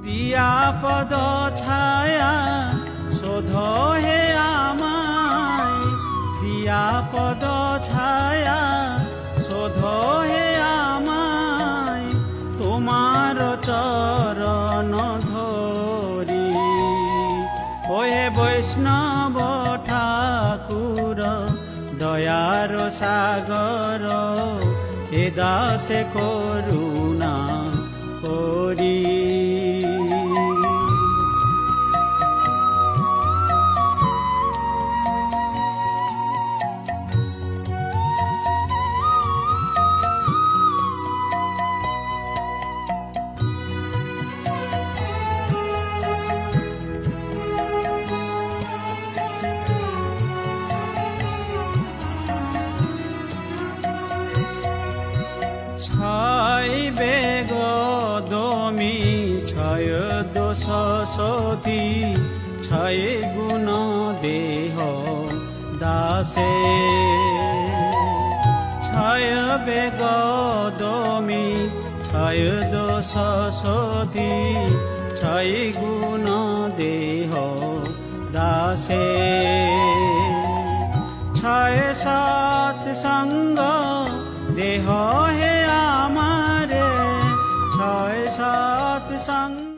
দিয়া পদ ছায়া শোধ হে আমায়, দিয়া পদ ছায়া শোধ হে আমায়, তোমার চরণ ধরি। ওহে বৈষ্ণব ঠাকুর দয়ার সাগর, হে দাসে করুণা করি। ছয় বেগ দমি ছয় দোষ সতী, ছয় গুণ দেহ দাসে। ছয় বেগ দমি ছয় দোষ সতী, ছয় গুণ দেহ দাসে। ছয় সৎ সঙ্গ দেহ হে আমারে, ছয় সৎ সঙ্গ।